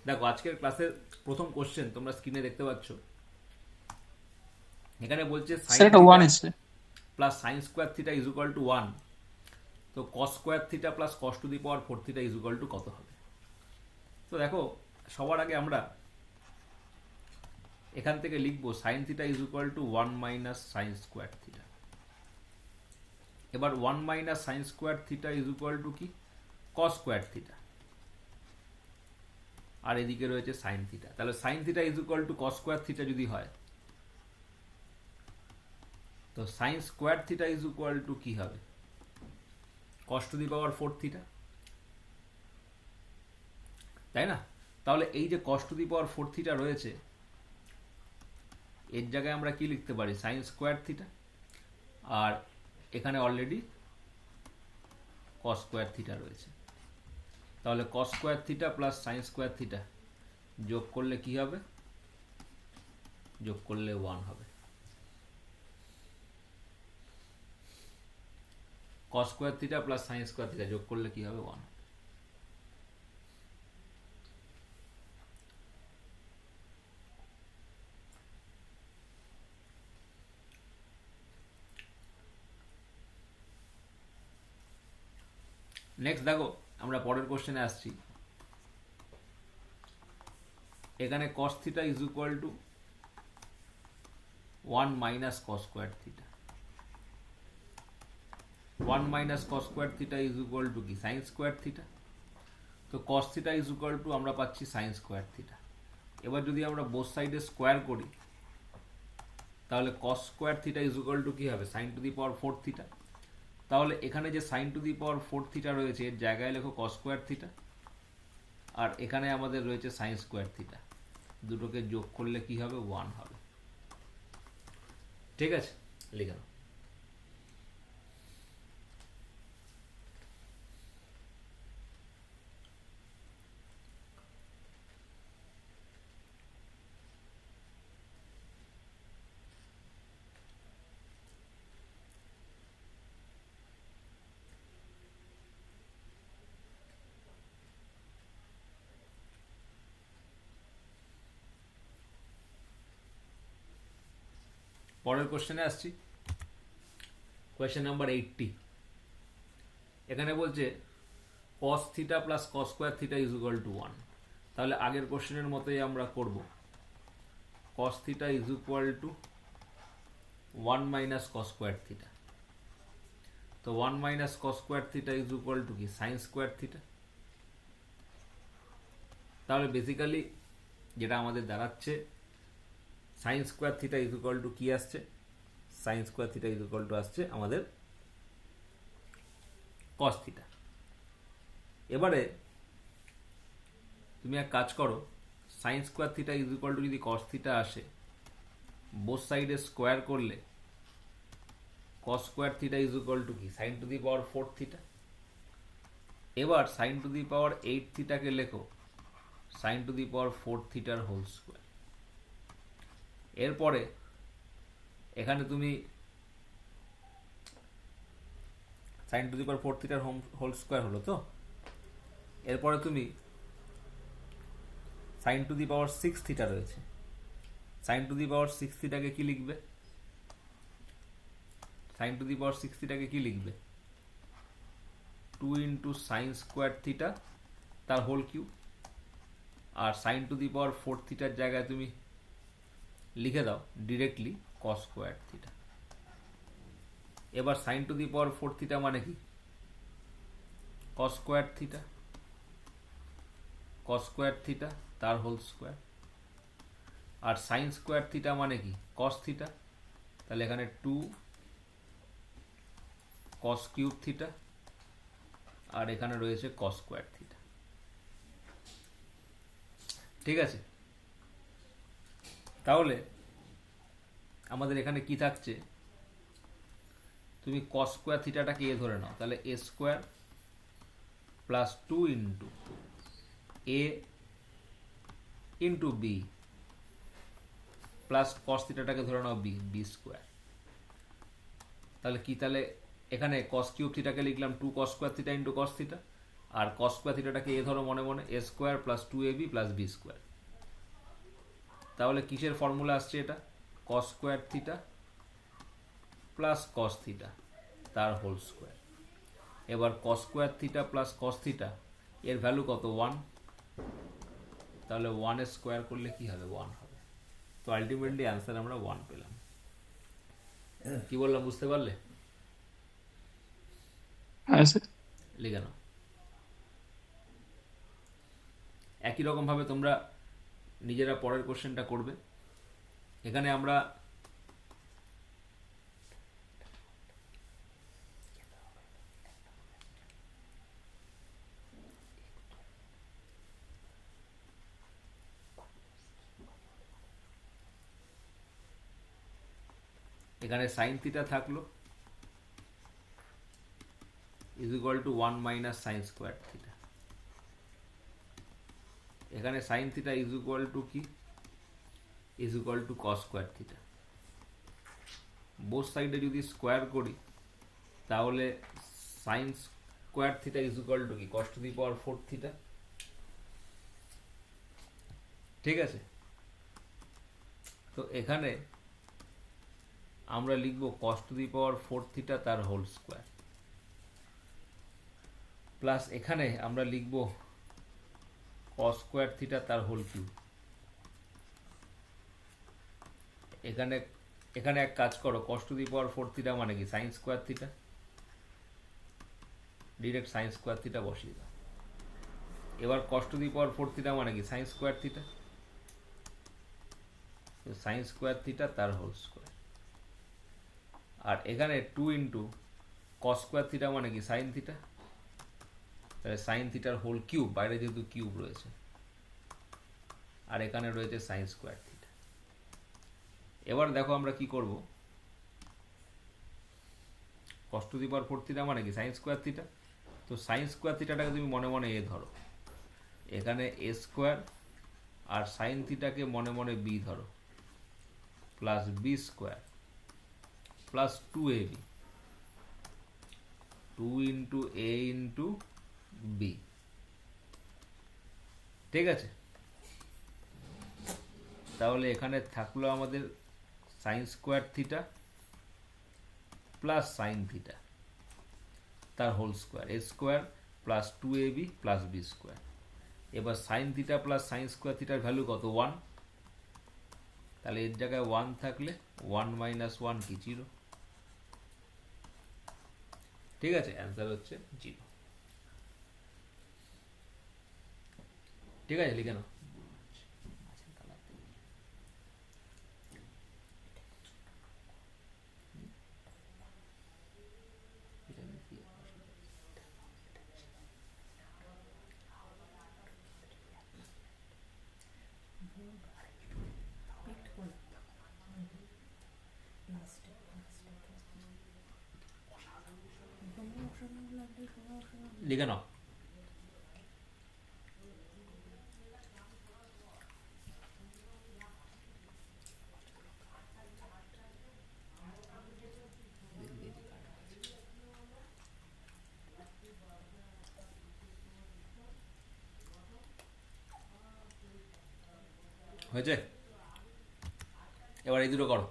দেখো আজকের ক্লাসের প্রথম কোশ্চেন তোমরা স্ক্রিনে দেখতে পাচ্ছ। এখানে বলছে সাইন স্যার এটা থিটা ওয়ান এসছে। Plus sine square theta is equal to 1। তো কস square theta plus cos to the power 4 theta is equal two কত হবে? তো দেখো, সবার আগে আমরা এখান থেকে লিখবো sine theta is equal to 1 minus sine square theta. এবার 1 minus sine square theta is equal to কি? Cos square theta. আর এদিকে রয়েছে সাইন থিটা। তাহলে sine theta is equal to cos square theta যদি হয়, তো sine square theta is equal to কি হবে? কস টু দি পাওয়ার 4 থিটা, তাই না? তাহলে এই যে কস টু দি পাওয়ার 4 থিটা রয়েছে, এর জায়গায় আমরা কি লিখতে পারি? Sign square theta. আর এখানে অলরেডি কস স্কোয়ার থিটা রয়েছে। তাহলে cos square theta plus sine square theta যোগ করলে কি হবে? যোগ করলে 1 হবে। কস square theta plus sine square theta যোগ করলে কি হবে? 1। নেক্সট দেখো, আমরা পরের কোশ্চেনে আসছি। এখানে cos theta is equal to 1 minus cos square theta. 1 minus cos square theta is equal to কি? Sine square theta. তো cos theta is equal to আমরা পাচ্ছি সাইন স্কোয়ার থিটা। এবার যদি আমরা বোথ সাইডে স্কোয়ার করি, তাহলে cos square theta is equal to কি হবে? Sine to the power 4 theta. তাহলে এখানে যে sine to the power 4 theta রয়েছে, এর জায়গায় লেখো কস স্কোয়ার থিটা। আর এখানে আমাদের রয়েছে সাইন স্কোয়ার থিটা। দুটোকে যোগ করলে কি হবে? 1 হবে। ঠিক আছে, লিখে নাও। পরের কোশ্চেনে আসছি। Question number 80। এখানে বলছে cos theta plus cos square theta is equal to 1। তাহলে আগের কোশ্চেনের মতোই আমরা করব। Cos theta is equal to 1 minus cos square theta. তো 1 minus cos square theta is equal to কি? Sine square theta. তাহলে বেসিক্যালি যেটা আমাদের দাঁড়াচ্ছে, sine square theta is equal to কি আসছে? Sine square theta is equal to আসছে আমাদের কস থিটা। এবারে তুমি এক কাজ করো, sine square theta is equal to যদি কস থিটা আসে, বোথ সাইডে স্কোয়ার করলে cos square theta is equal to কি? Sine to the power 4 theta. এবার সাইন টু দি পাওয়ার 8 থিটাকে লেখো সাইন টু দি পাওয়ার 4 থিটার হোল স্কোয়ার। এরপরে এখানে তুমি সাইন টু দি পাওয়ার 4 থিটার হোল স্কোয়ার হলো। তো এরপরে তুমি sine to the power 6 theta রয়েছে, সাইন টু দি পাওয়ার 6 থিটাকে কি লিখবে? সাইন টু দি পাওয়ার 6 থিটাকে কি লিখবে? 2 ইন্টু সাইন স্কোয়ার থিটা তার হোল কিউব। আর সাইন টু দি পাওয়ার 4 থিটার জায়গায় তুমি লিখে দাও ডিরেক্টলি কস স্কোয়ার থিটা। এবার sine to the power 4 theta মানে কি? Cos square theta. Cos square theta তার হোল স্কোয়ার। আর সাইন স্কোয়ার থিটা মানে কি? Cos theta. তাহলে এখানে 2 কস কিউব থিটা, আর এখানে রয়েছে কস স্কোয়ার থিটা। ঠিক আছে, তাহলে আমাদের এখানে কি থাকছে? তুমি কস স্কোয়ার থিটাটাকে এ ধরে নাও, তাহলে এ square plus 2 into a into B plus cos থিটাটাকে ধরে নাও বি, বি স্কোয়ার। তাহলে কি? তাহলে এখানে কস কিউব থিটাকে লিখলাম 2 cos square theta into cos theta, আর কস স্কোয়ার থিটাটাকে এ ধরো মনে মনে, a square plus 2ab plus b square. তাহলে কিসের ফর্মুলা আসছে এটা? Cos square theta plus cos theta তার হোল স্কোয়ার। এবার cos square theta plus cos theta এর ভ্যালু কত? 1। তাহলে 1 স্কোয়ার করলে কি হবে? 1 হবে। তো আলটিমেটলি অ্যান্সার আমরা 1 পেলাম। কি বললাম বুঝতে পারলে? লিখে নাও। একই রকম ভাবে তোমরা নিজেরা পরের কোশ্চেনটা করবে। এখানে আমরা এখানে সাইন থিটা থাকলো is equal to 1 minus sine square theta. এখানে sine theta is equal to কি? Is equal to cos square theta. Both সাইডে যদি স্কোয়ার করি তাহলে sine square theta is equal to কি? Cos to the power 4 theta. ঠিক আছে, তো এখানে আমরা লিখব cos to the power 4 theta তার হোল স্কোয়ার, প্লাস এখানে আমরা লিখব কস স্কোয়ার থিটা তার হোল কিউব। এখানে এখানে এক কাজ করো, কস টু দি পাওয়ার 4 থিটা মানে কি? Sine square theta. Direct sign square theta বসিয়ে দাও। এবার কস টু দি পাওয়ার 4 থিটা মানে কি? Sine square theta. Sign square theta তার হোল স্কোয়ার। আর এখানে 2 ইন্টু কস স্কোয়ার থিটা মানে কি? Sign theta. তাহলে সাইন থিটার হোল কিউব, বাইরে যেহেতু কিউব রয়েছে, আর এখানে রয়েছে সাইন স্কোয়ার থিটা। এবার দেখো আমরা কি করব, কস টু দি পাওয়ার 4 থিটা মানে কি? Sine square theta. তো সাইন স্কোয়ার থিটাটাকে তুমি মনে মনে এ ধরো, এখানে এ স্কোয়ার, আর সাইন থিটাকে মনে মনে বি ধরো, plus b square plus 2ab, 2 into a into b. ঠিক আছে, তাহলে এখানে থাকলো আমাদের sine square theta plus sine theta তার whole square, a square plus 2ab plus b square. এবার sine theta plus sine square থিটার ভ্যালু কত? 1। তাহলে এর জায়গায় 1 থাকলে 1 মাইনাস 1 কি? 0। ঠিক আছে, অ্যান্সার হচ্ছে 0। ঠিক আছে, লিখে নাও। লিখে নাও। হয়েছে? এবার এই দুটো করো।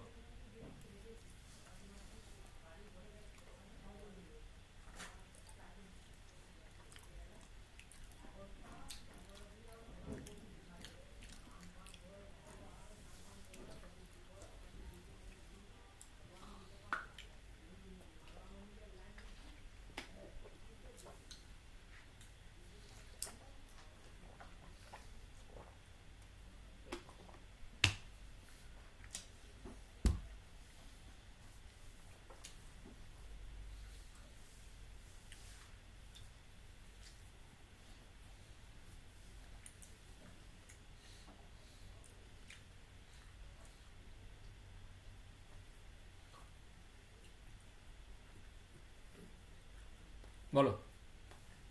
বলো,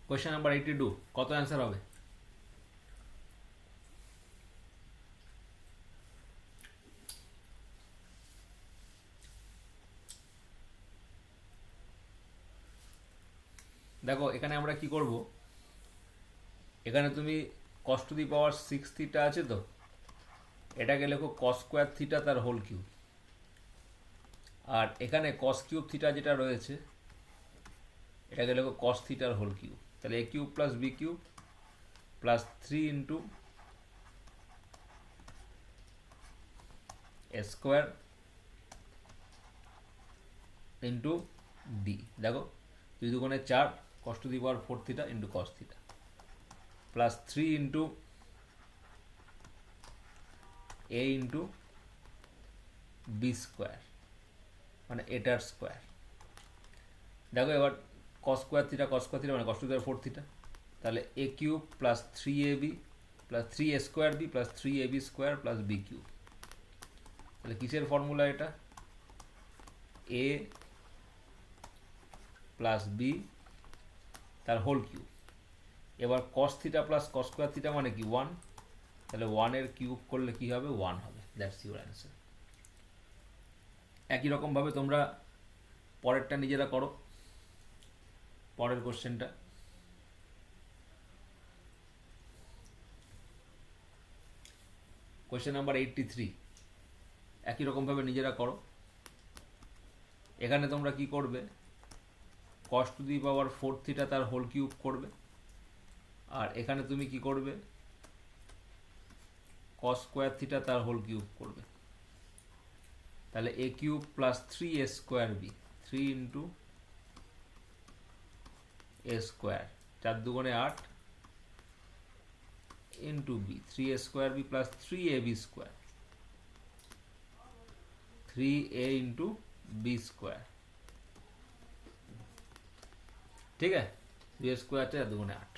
কোয়েশ্চেন নাম্বার 82 কত অ্যান্সার হবে? দেখো এখানে আমরা কি করব, এখানে তুমি cos to the power 6 theta আছে, তো এটাকে লেখো cos স্কোয়ার থিটা তার হোল কিউব। আর এখানে cos কিউব থিটা যেটা রয়েছে এটাকে লেখো cos থিটার হোল কিউব। তাহলে a cube plus b cube plus 3 into a square into d. দেখো 2 দুগুণে 4 cos to the power 4 theta into cos theta plus 3 into a into b square, মানে এটার স্কোয়ার। দেখো এবার cos স্কোয়ার থিটা মানে cos to the power 4 theta, তাহলে a cube plus 3ab plus 3a square b plus 3ab square plus b cube. তাহলে কিসের formula এটা? এ plus B তার হোল কিউব। এবার cos theta plus cos square theta মানে কি 1, তাহলে 1 এর কিউব করলে কি হবে? 1 হবে। That's your answer. একই রকমভাবে তোমরা পরেরটা নিজেরা করো। পরের কোশ্চেনটা কোশ্চেন নাম্বার 83, একই রকমভাবে নিজেরা করো। এখানে তোমরা কি করবে? cos to the power 4 theta তার হোল কিউব করবে, আর এখানে তুমি কি করবে? cos স্কোয়ার থিটা তার হোল কিউব করবে। তাহলে a cube plus 3a square b, 3 into a square, 4 দুগুণে 8 into b, 3a square b plus 3ab square, 3a into b square. ঠিক আছে, 3a স্কোয়ার 4 দুগুণে 8,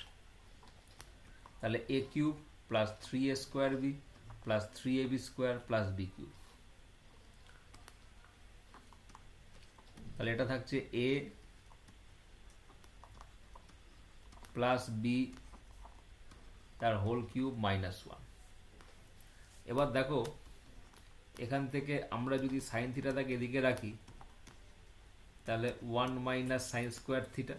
তাহলে a cube plus 3a square b plus 3ab square plus b cube. তাহলে এটা থাকছে এ plus B তার whole cube minus 1। এবার দেখো এখান থেকে আমরা যদি সাইন থিটাটাকে এদিকে রাখি তাহলে 1 মাইনাস সাইন স্কোয়ার থিটা,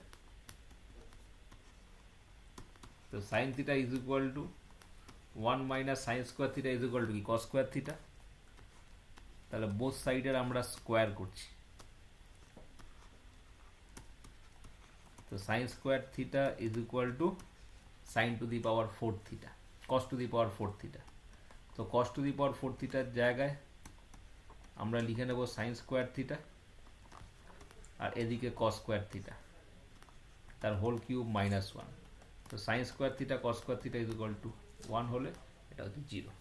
তো sine theta is equal to 1 minus sine square theta is equal to কি? Cos square theta. তাহলে বোথ সাইডের আমরা স্কোয়ার করছি, তো sine square theta is equal to sine to the power 4 theta, cos to the power 4 theta. তো cos to the power 4 থিটার জায়গায় আমরা লিখে নেব সাইন স্কোয়ার থিটা, আর এদিকে কস স্কোয়ার থিটা তার হোল কিউব মাইনাস 1। তো sine square theta cos square theta is equal to 1 হলে এটা হচ্ছে 0।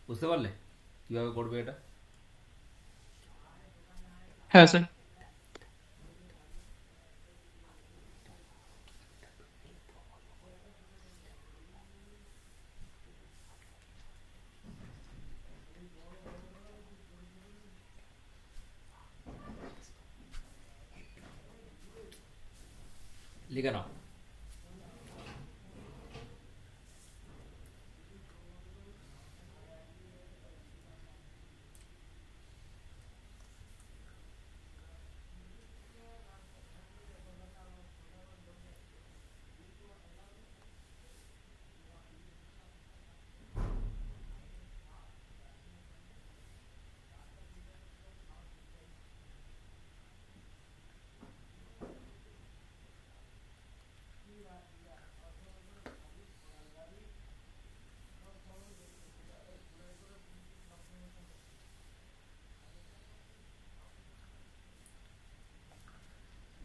বুঝতে পারলে কিভাবে করবে এটা? হ্যাঁ স্যার। লিখে নাও।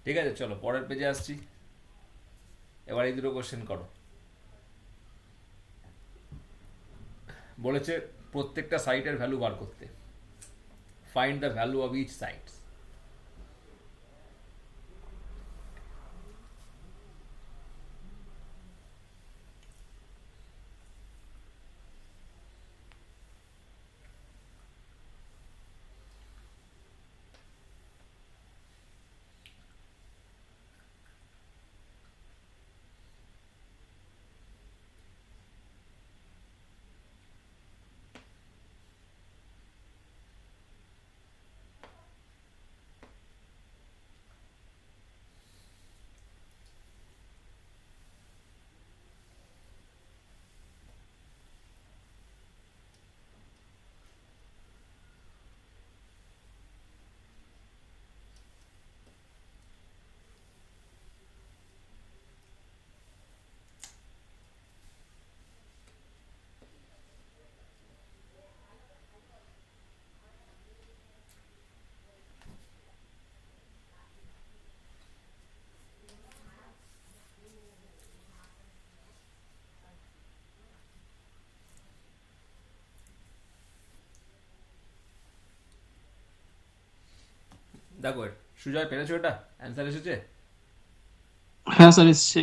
ঠিক আছে, চলো পরের পেজে আসছি। এবার এই দুটো কোশ্চেন করো। বলেছে প্রত্যেকটা সাইটের ভ্যালু বার করতে। Find the value of each side. দেখো সুজয় পেরেছো, এটা অ্যান্সার এসেছে। হ্যাঁ স্যার এসছে।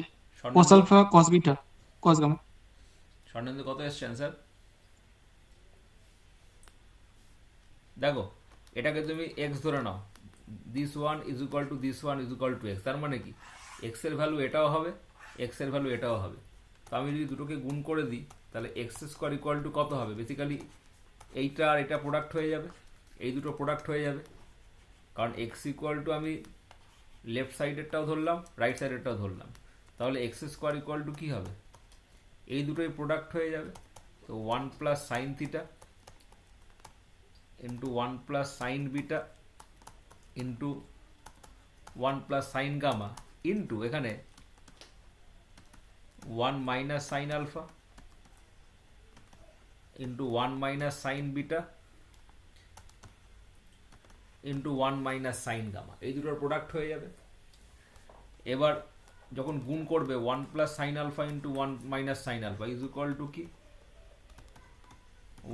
Cos Swarnendu, alpha cos beta cos gamma. Swarnendu কত এসছে অ্যান্সার? দেখো এটাকে তুমি এক্স ধরে নাও, this one is equal to this one is equal to x, তার মানে কি এক্স এর ভ্যালু এটাও হবে, এক্স এর ভ্যালু এটাও হবে। তো আমি যদি দুটোকে গুণ করে দিই তাহলে এক্স স্কোয়ার ইকুয়াল টু কত হবে? বেসিক্যালি এইটা আর এটা প্রোডাক্ট হয়ে যাবে, এই দুটো প্রোডাক্ট হয়ে যাবে, কারণ এক্স ইকুয়াল টু আমি লেফট সাইডেরটাও ধরলাম রাইট সাইডেরটাও ধরলাম, তাহলে এক্স স্কোয়ার ইকুয়াল টু কী হবে? এই দুটোই প্রোডাক্ট হয়ে যাবে। তো one plus sine theta into one plus sine beta into one plus sine gamma into এখানে one minus sine alpha into one minus sine beta into one minus sine gamma, এই দুটোর প্রোডাক্ট হয়ে যাবে। এবার যখন গুণ করবে one plus sine alpha into one minus sine alpha is equal to কি?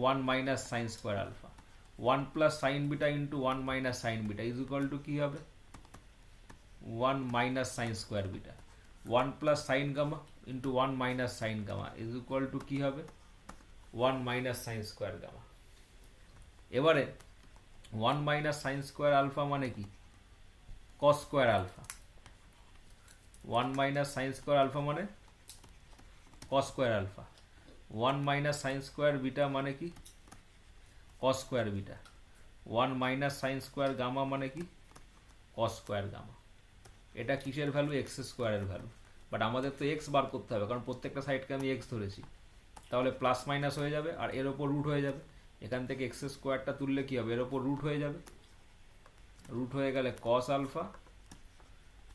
One minus sine square alpha. One plus sine beta into one minus sine beta is equal to কি হবে? One minus sine square beta. One plus sine gamma into one minus sine gamma is equal to কি হবে? One minus sine square gamma. এবারে one minus sine square alpha মানে কি? Cos square alpha. One minus sine square alpha মানে কস square alpha. One minus sine square beta মানে কি? Cos square beta. One minus sine square gamma মানে কি? Cos square gamma. এটা কিসের value? X স্কোয়ারের ভ্যালু। বাট আমাদের তো এক্স বার করতে হবে, কারণ প্রত্যেকটা সাইডকে আমি এক্স ধরেছি, তাহলে প্লাস মাইনাস হয়ে যাবে আর এর ওপর রুট হয়ে যাবে। এখান থেকে এক্স স্কোয়ারটা তুললে কি হবে? এর ওপর রুট হয়ে যাবে, রুট হয়ে গেলে cos alpha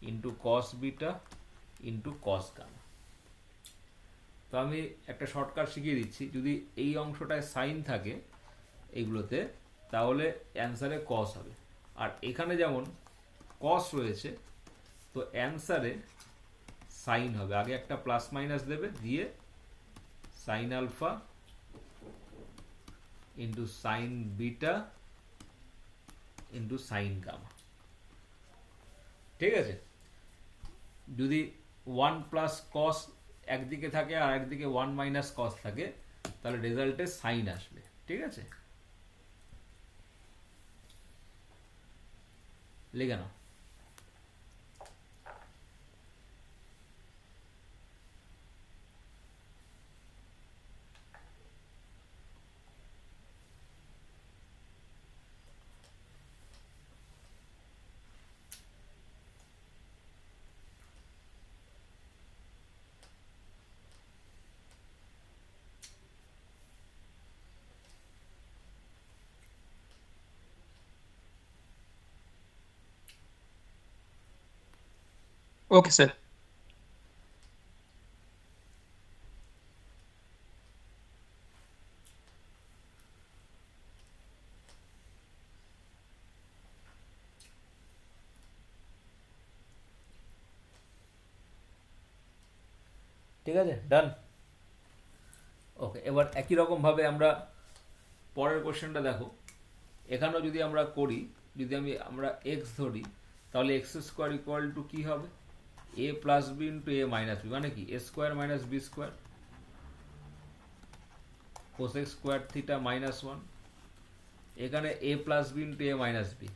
into cos beta into cos gamma. তো আমি একটা শর্টকাট শিখিয়ে দিচ্ছি, যদি এই অংশটায় সাইন থাকে এইগুলোতে তাহলে অ্যান্সারে কস হবে, আর এখানে যেমন কস রয়েছে তো অ্যান্সারে সাইন হবে। আগে একটা প্লাস মাইনাস দেবে, দিয়ে sine alpha into sine beta into sine gamma. ঠিক আছে? যদি ওয়ান প্লাস কস একদিকে থাকে আর একদিকে ওয়ান মাইনাস কস থাকে তাহলে রেজাল্টে সাইন আসবে। ঠিক আছে, লিখে নাও। Okay sir. ঠিক আছে, ডান। ওকে, এবার একই রকম ভাবে আমরা পরের কোশ্চেনটা দেখো। এখানেও যদি আমরা করি, যদি আমরা এক্স ধরি তাহলে এক্স স্কোয়ার ইকুয়াল টু কি হবে? A plus b into a minus b, মানে কি a square minus b square cosec square theta minus one. এখানে a plus b into a minus b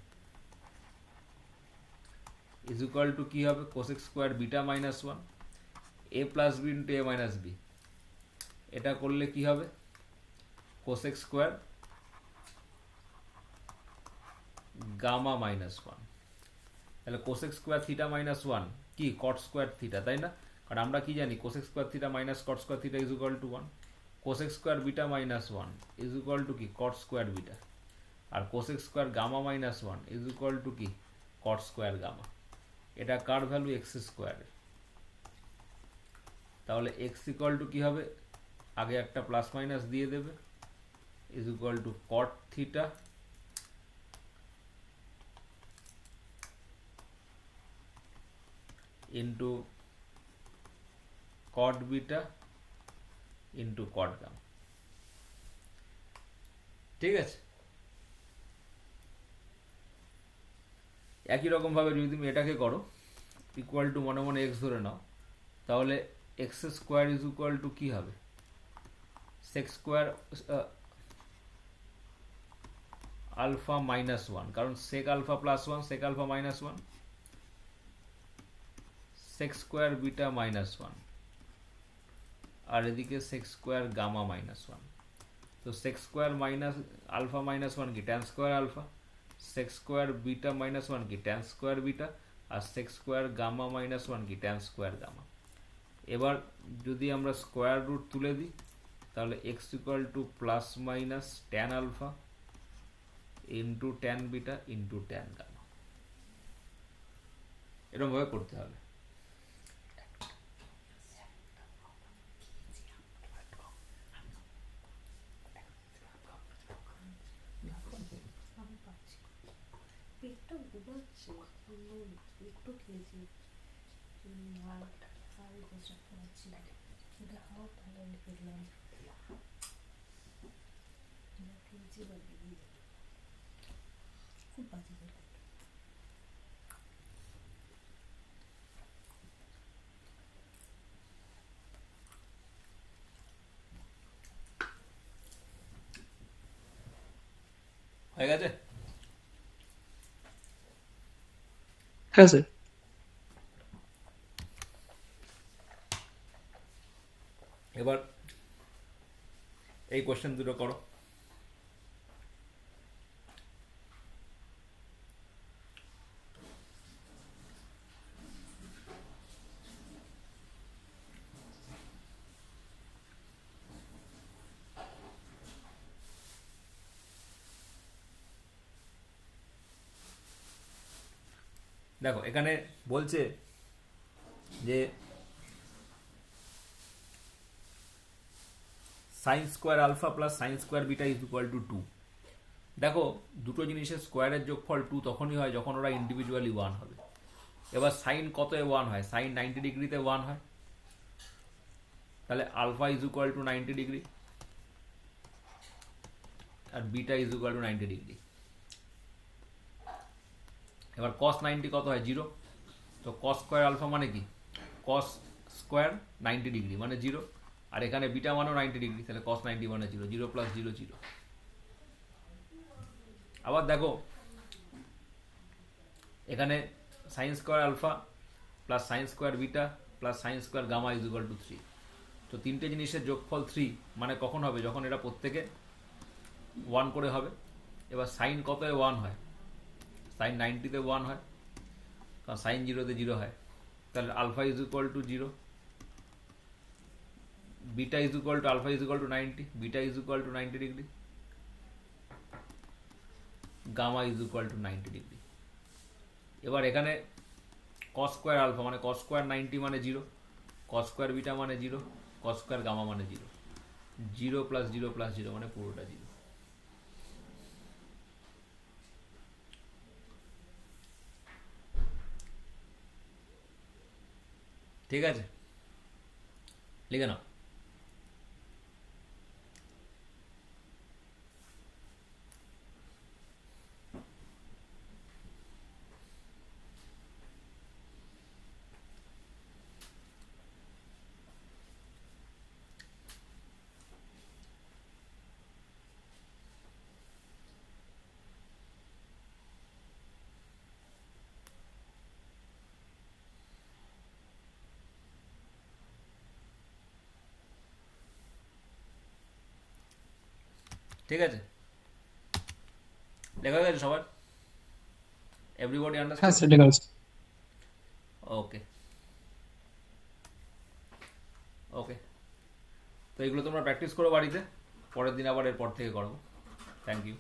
is equal to কি হবে? Cosec square beta minus one. A plus b into a minus b, এটা করলে কি হবে? Cosec square gamma minus one. তাহলে cosec square theta minus one কি? Cot square theta, তাই না? কারণ আমরা কি জানি? Cosec square theta minus cot square theta is equal to one. Cosec square beta minus one is equal to কি? Cot square beta. আর cosec square gamma minus one is equal to কি? Cot square gamma. এটা কার value? X স্কোয়ারের। তাহলে x equal to কি হবে? আগে একটা প্লাস মাইনাস দিয়ে দেবে, is equal to cot theta into cot beta into cot gamma. ঠিক আছে, একই রকমভাবে যদি তুমি এটাকে করো ইকুয়াল টু মনে মনে এক্স ধরে নাও, তাহলে x square is equal to কী হবে, sec square alpha minus one, কারণ sec alpha plus one sec alpha minus one, sec square beta minus one, আর এদিকে sec square gamma minus one. তো sec square minus alpha minus one কি tan square alpha, sec square beta minus one কি tan square beta, আর sec square gamma minus one কি tan square gamma. এবার যদি আমরা স্কোয়ার রুট তুলে দিই তাহলে x equal to plus minus tan alpha into tan beta into tan gamma, এরকমভাবে করতে হবে। পেটটা ঘুমাচ্ছে, একটু খেয়েছি আর বসে খাচ্ছি, সেটা খাওয়া ভালো আমি ফেললাম খেয়েছি বা বেরিয়ে খুব বাজে পেট। হয়ে গেছে? হ্যাঁ স্যার। এবার এই কোশ্চেন দুটো করো। দেখো এখানে বলছে যে sine square alpha plus sine square beta is equal to 2। দেখো দুটো জিনিসের স্কোয়ারের যোগফল 2 তখনই হয় যখন ওরা ইন্ডিভিজুয়ালি 1 হবে। এবার সাইন কতে 1 হয়, সাইন 90 ডিগ্রিতে 1 হয়, তাহলে alpha is equal to 90 degree আর beta is equal to 90 degree. এবার cos 90 কত হয়, 0। তো cos স্কোয়ার আলফা মানে কি, cos স্কোয়ার 90 ডিগ্রি মানে 0, আর এখানে বিটা মানেও 90 ডিগ্রি, তাহলে cos 90 মানে 0, 0 প্লাস 0 0। আবার দেখো এখানে sine square alpha plus sine square beta plus sine square gamma is equal to 3। তো তিনটে জিনিসের যোগফল 3 মানে কখন হবে, যখন এরা প্রত্যেকে 1 করে হবে। এবার সাইন কতয় 1 হয়, সাইন 90-তে 1 হয়, কারণ সাইন 0-তে 0 হয়, তাহলে alpha is equal to 0, beta is equal to alpha is equal to 90, beta is equal to 90 degree, gamma is equal to 90 degree. এবার এখানে cos স্কোয়ার আলফা মানে cos স্কোয়ার 90 মানে 0, cos স্কোয়ার বিটা মানে 0, cos square gamma মানে 0, 0 plus 0 plus 0 মানে পুরোটা 0। ঠিক আছে, লিখে নাও। ঠিক আছে, লেখা গেছে সবার, এভরিবডি হ্যাঁ আন্ডারস্ট্যান্ড? স্যার, ঠিক আছে। ওকে ওকে, তো এগুলো তোমরা প্র্যাকটিস করো বাড়িতে, পরের দিন আবার এরপর থেকে করবো। Thank you.